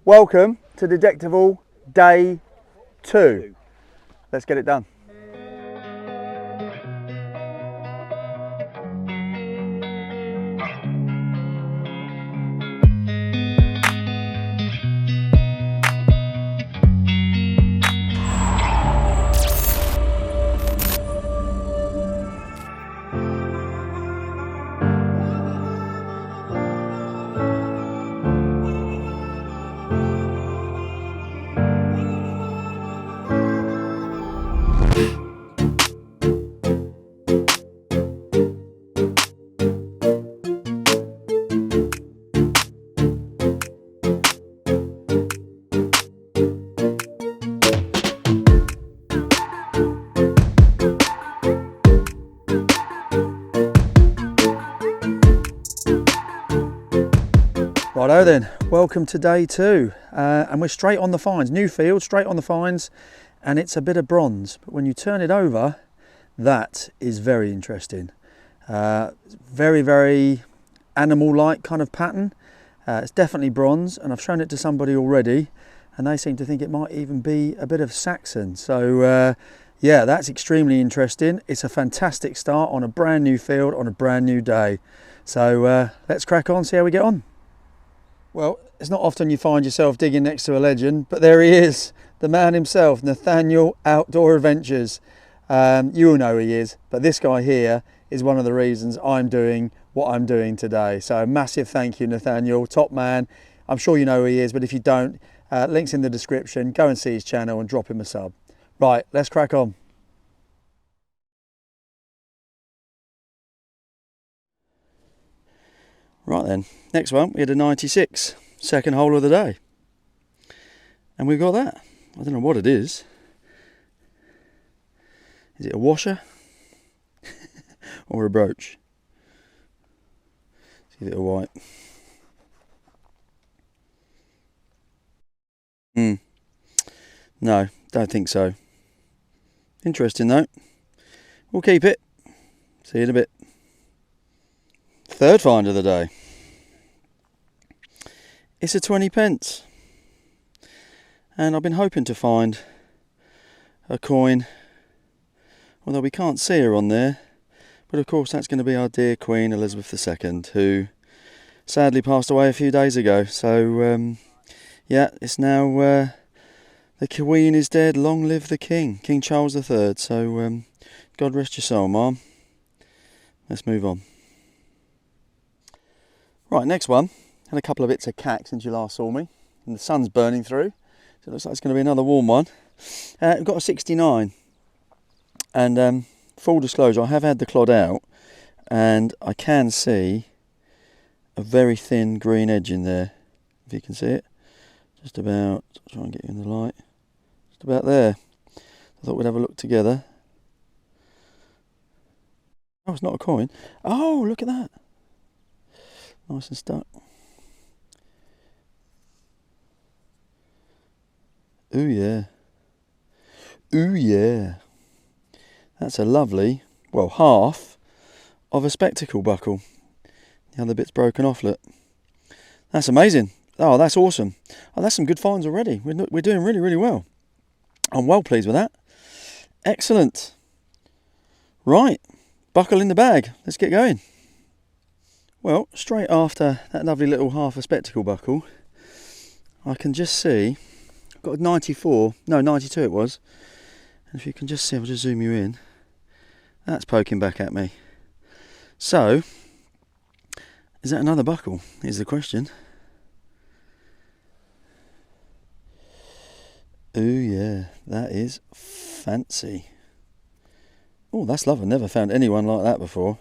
Welcome to DETECTIVAL Day 2. Let's get it done. Righto then, welcome to day 2, and we're straight on the fines, new field, straight on the fines, and it's a bit of bronze, but when you turn it over, that is very interesting. Very animal-like kind of pattern. It's definitely bronze, and I've shown it to somebody already, and they seem to think it might even be a bit of Saxon. So yeah, that's extremely interesting. It's a fantastic start on a brand new field on a brand new day. So let's crack on, see how we get on. Well, it's not often you find yourself digging next to a legend, but there he is, the man himself, Nathaniel Outdoor Adventures. You all know who he is, but this guy here is one of the reasons I'm doing what I'm doing today. So a massive thank you, Nathaniel, top man. I'm sure you know who he is, but if you don't, links in the description. Go and see his channel and drop him a sub. Right, let's crack on. Right then, next one, we had a 96, second hole of the day. And we've got that. I don't know what it is. Is it a washer? Or a brooch? Let's give it a white. No, don't think so. Interesting though. We'll keep it. See you in a bit. Third find of the day. It's a 20 pence. And I've been hoping to find a coin, although we can't see her on there. But of course that's going to be our dear Queen Elizabeth II, who sadly passed away a few days ago. So yeah, it's now the Queen is dead, long live the King, King Charles III. So God rest your soul, Mom. Let's move on. Right, next one. Had a couple of bits of cack since you last saw me, and the sun's burning through, so it looks like it's going to be another warm one. We've got a 69, and full disclosure, I have had the clod out, and I can see a very thin green edge in there, if you can see it. Just about, I'll try and get you in the light, just about there. I thought we'd have a look together. Oh, it's not a coin. Oh, look at that. Nice and stuck. Ooh yeah. Ooh yeah. That's a lovely, well, half of a spectacle buckle. The other bit's broken off, look. That's amazing. Oh, that's awesome. Oh, that's some good finds already. We're doing really well. I'm well pleased with that. Excellent. Right, buckle in the bag. Let's get going. Well, straight after that lovely little half a spectacle buckle, I can just see, I've got a 94, no 92 it was, and if you can just see, I'll just zoom you in, that's poking back at me. So, is that another buckle, is the question. Ooh yeah, that is fancy. Oh, that's lovely, never found anyone like that before.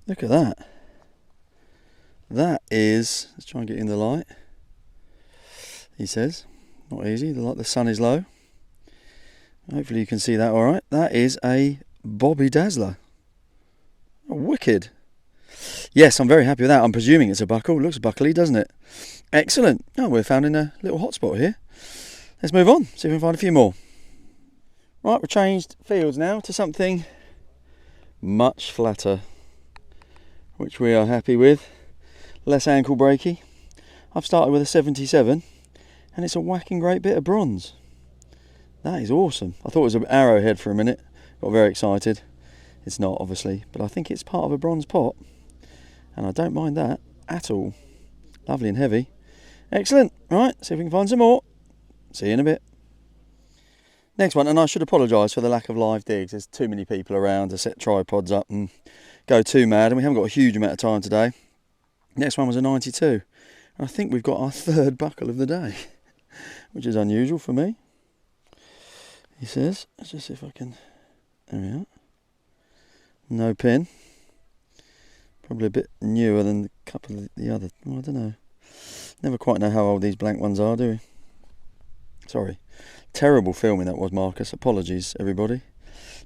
Look at that. That is, let's try and get in the light. He says, not easy, the sun is low. Hopefully you can see that all right. That is a Bobby Dazzler. Oh, wicked. Yes, I'm very happy with that. I'm presuming it's a buckle. Looks buckly, doesn't it? Excellent. Oh, we're found in a little hotspot here. Let's move on, see if we can find a few more. Right, we've changed fields now to something much flatter, which we are happy with. less ankle breaky. I've started with a 77 and it's a whacking great bit of bronze. That is awesome. I thought it was an arrowhead for a minute, got very excited. It's not, obviously, but I think it's part of a bronze pot and I don't mind that at all. Lovely and heavy. Excellent. Right, see if we can find some more. See you in a bit. Next one, and I should apologise for the lack of live digs. There's too many people around to set tripods up and go too mad, and we haven't got a huge amount of time today. Next one was a 92. And I think we've got our third buckle of the day, which is unusual for me. He says, let's just see if I can, there we are. No pin. Probably a bit newer than a couple of the other, well, I don't know. Never quite know how old these blank ones are, do we? Sorry. Terrible filming that was, Marcus. Apologies, everybody.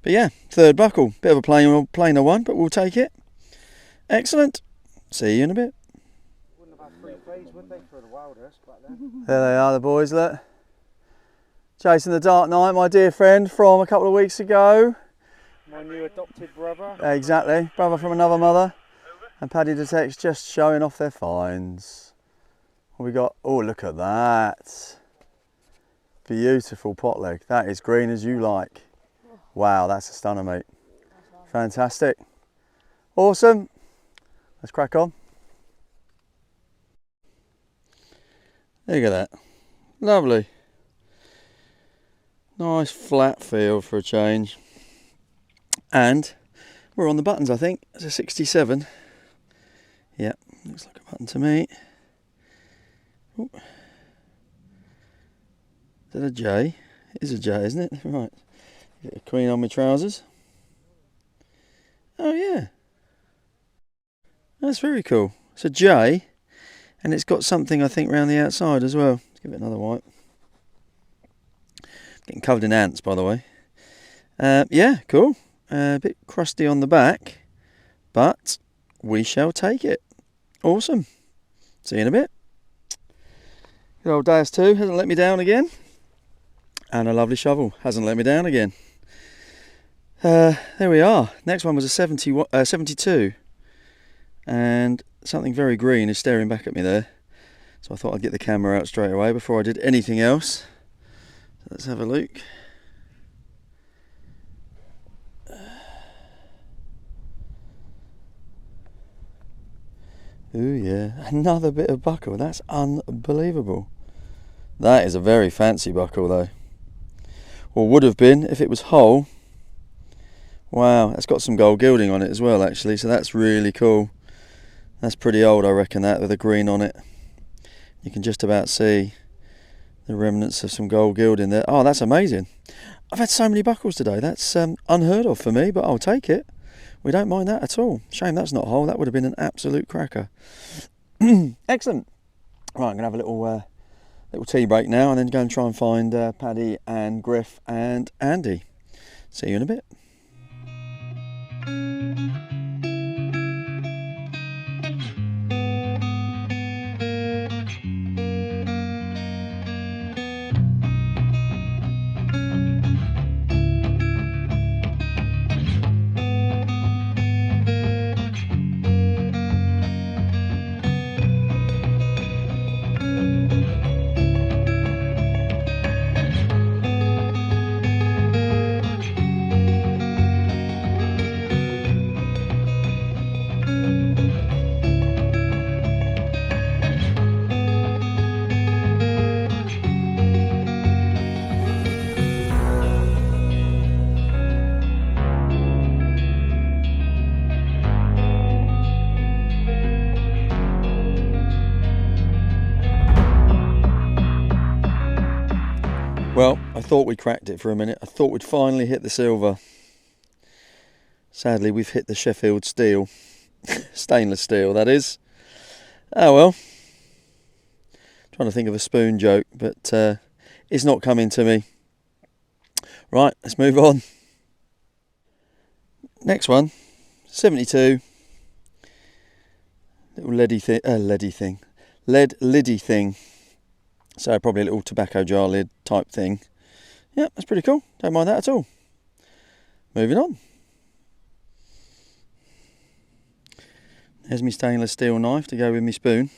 But yeah, third buckle. Bit of a plainer one, but we'll take it. Excellent. See you in a bit. Wouldn't have had 3 phase, would they, for the Wildest back then? There they are, the boys, look. Jason the Dark Knight, my dear friend from a couple of weeks ago. My new adopted brother. Exactly, brother from another mother. And Paddy Detects just showing off their finds. What we got? Oh, look at that. Beautiful pot leg. That is green as you like. Wow, that's a stunner, mate. Fantastic. Awesome. Let's crack on. Look at that. Lovely. Nice flat feel for a change. And we're on the buttons, I think. It's a 67. Yep, looks like a button to me. Ooh. Is that a J? It is a J, isn't it? Right. Get a queen on my trousers. Oh yeah. That's very cool. It's a J, and it's got something, I think, around the outside as well. Let's give it another wipe. Getting covered in ants, by the way. Yeah, cool. A bit crusty on the back, but we shall take it. Awesome. See you in a bit. Good old Deus II hasn't let me down again. And a lovely shovel hasn't let me down again. There we are. Next one was a 72. And something very green is staring back at me there. So I thought I'd get the camera out straight away before I did anything else. So let's have a look. Ooh yeah, another bit of buckle. That's unbelievable. That is a very fancy buckle though. Or would have been if it was whole. Wow, it's got some gold gilding on it as well actually, so that's really cool. That's pretty old, I reckon, that with the green on it. You can just about see the remnants of some gold gilding there. Oh, that's amazing. I've had so many buckles today. That's unheard of for me, but I'll take it. We don't mind that at all. Shame that's not whole. That would have been an absolute cracker. Excellent. Right, I'm going to have a little tea break now and then go and try and find Paddy and Griff and Andy. See you in a bit. Well, I thought we cracked it for a minute. I thought we'd finally hit the silver. Sadly, we've hit the Sheffield steel. Stainless steel, that is. Oh well. Trying to think of a spoon joke, but it's not coming to me. Right, let's move on. Next one, 72. Little lead liddy thing. So probably a little tobacco jar lid type thing. Yeah, that's pretty cool. Don't mind that at all. Moving on. There's my stainless steel knife to go with my spoon.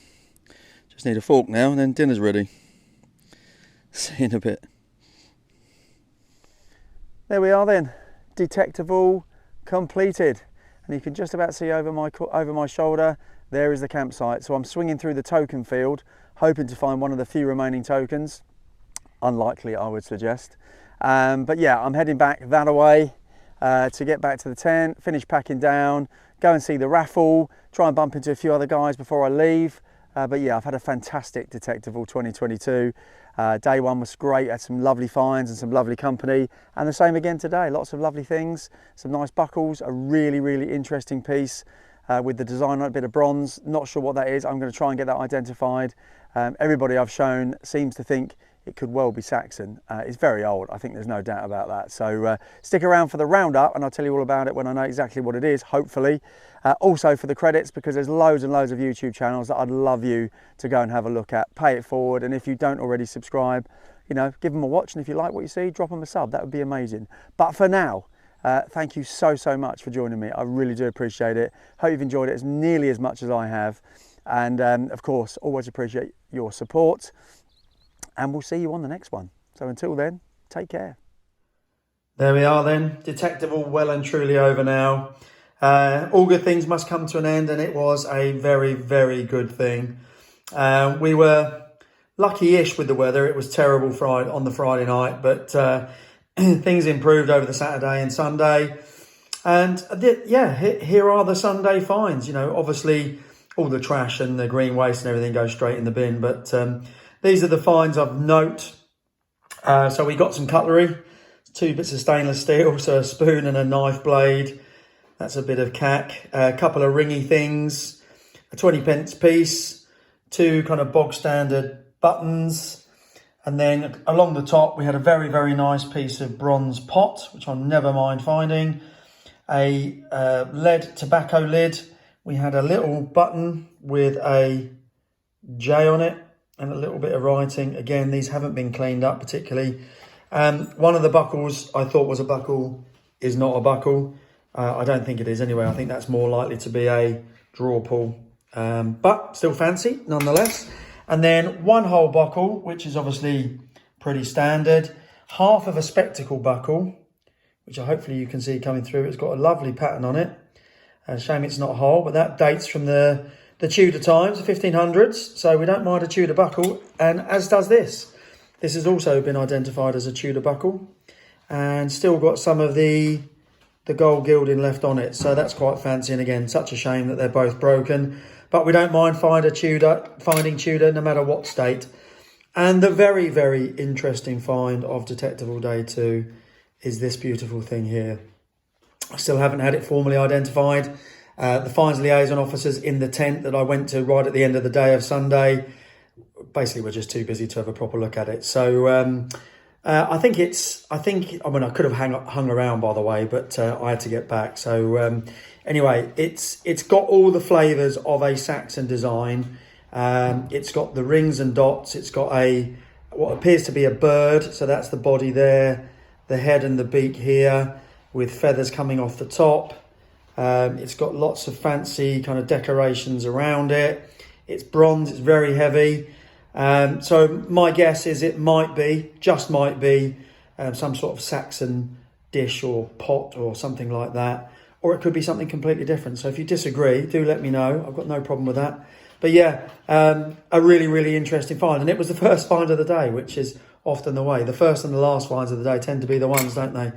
Just need a fork now and then dinner's ready. See you in a bit. There we are then, Detectable completed. And you can just about see over my shoulder, there is the campsite. So I'm swinging through the token field, hoping to find one of the few remaining tokens. Unlikely, I would suggest. But yeah, I'm heading back that away to get back to the tent, finish packing down, go and see the raffle, try and bump into a few other guys before I leave. But yeah, I've had a fantastic Detectable 2022. Day one was great, had some lovely finds and some lovely company, and the same again today. Lots of lovely things, some nice buckles, a really interesting piece with the design on a bit of bronze. Not sure what that is. I'm going to try and get that identified. Everybody I've shown seems to think it could well be Saxon. It's very old, I think there's no doubt about that. So stick around for the roundup and I'll tell you all about it when I know exactly what it is, hopefully. Also for the credits, because there's loads and loads of YouTube channels that I'd love you to go and have a look at. Pay it forward, and if you don't already subscribe, you know, give them a watch, and if you like what you see, drop them a sub. That would be amazing. But for now, thank you so much for joining me. I really do appreciate it. Hope you've enjoyed it as nearly as much as I have. And of course, always appreciate your support. And we'll see you on the next one. So until then, take care. There we are then. Detectable well and truly over now. All good things must come to an end, and it was a very good thing. We were lucky-ish with the weather. It was terrible on the Friday night, but things improved over the Saturday and Sunday. And yeah, here are the Sunday finds. You know, obviously all the trash and the green waste and everything goes straight in the bin, but these are the finds of note. So we got some cutlery, 2 bits of stainless steel, so a spoon and a knife blade. That's a bit of cack. A couple of ringy things, a 20p piece, 2 kind of bog standard buttons. And then along the top, we had a very nice piece of bronze pot, which I'll never mind finding. A lead tobacco lid. We had a little button with a J on it and a little bit of writing. Again, these haven't been cleaned up particularly. One of the buckles I thought was a buckle is not a buckle. I don't think it is anyway. I think that's more likely to be a draw pull, but still fancy nonetheless. And then 1 whole buckle, which is obviously pretty standard. Half of a spectacle buckle, which hopefully you can see coming through. It's got a lovely pattern on it. Shame it's not whole, but that dates from the Tudor times, the 1500s. So we don't mind a Tudor buckle, and as does this. This has also been identified as a Tudor buckle, and still got some of the gold gilding left on it. So that's quite fancy, and again, such a shame that they're both broken. But we don't mind finding Tudor no matter what state. And the very interesting find of Detectable Day 2 is this beautiful thing here. I still haven't had it formally identified. The finds liaison officers in the tent that I went to right at the end of the day of Sunday, basically we're just too busy to have a proper look at it. So I mean, I could have hung around, by the way, but I had to get back. So anyway, it's got all the flavours of a Saxon design. It's got the rings and dots. It's got what appears to be a bird. So that's the body there, the head and the beak here, with feathers coming off the top. It's got lots of fancy kind of decorations around it. It's bronze. It's very heavy. So my guess is it might be, just might be, some sort of Saxon dish or pot or something like that. Or it could be something completely different. So if you disagree, do let me know. I've got no problem with that. But yeah, a really interesting find. And it was the first find of the day, which is often the way. The first and the last finds of the day tend to be the ones, don't they?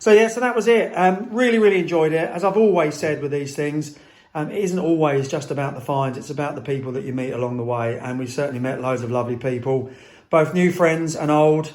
So yeah, so that was it. Really enjoyed it. As I've always said with these things, it isn't always just about the finds. It's about the people that you meet along the way. And we certainly met loads of lovely people, both new friends and old.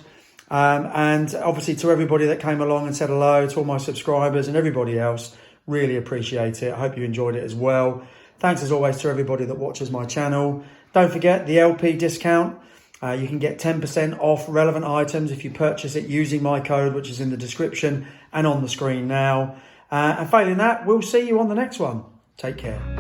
And obviously to everybody that came along and said hello, to all my subscribers and everybody else, really appreciate it. I hope you enjoyed it as well. Thanks as always to everybody that watches my channel. Don't forget the LP discount. You can get 10% off relevant items if you purchase it using my code, which is in the description and on the screen now. And failing that, we'll see you on the next one. Take care.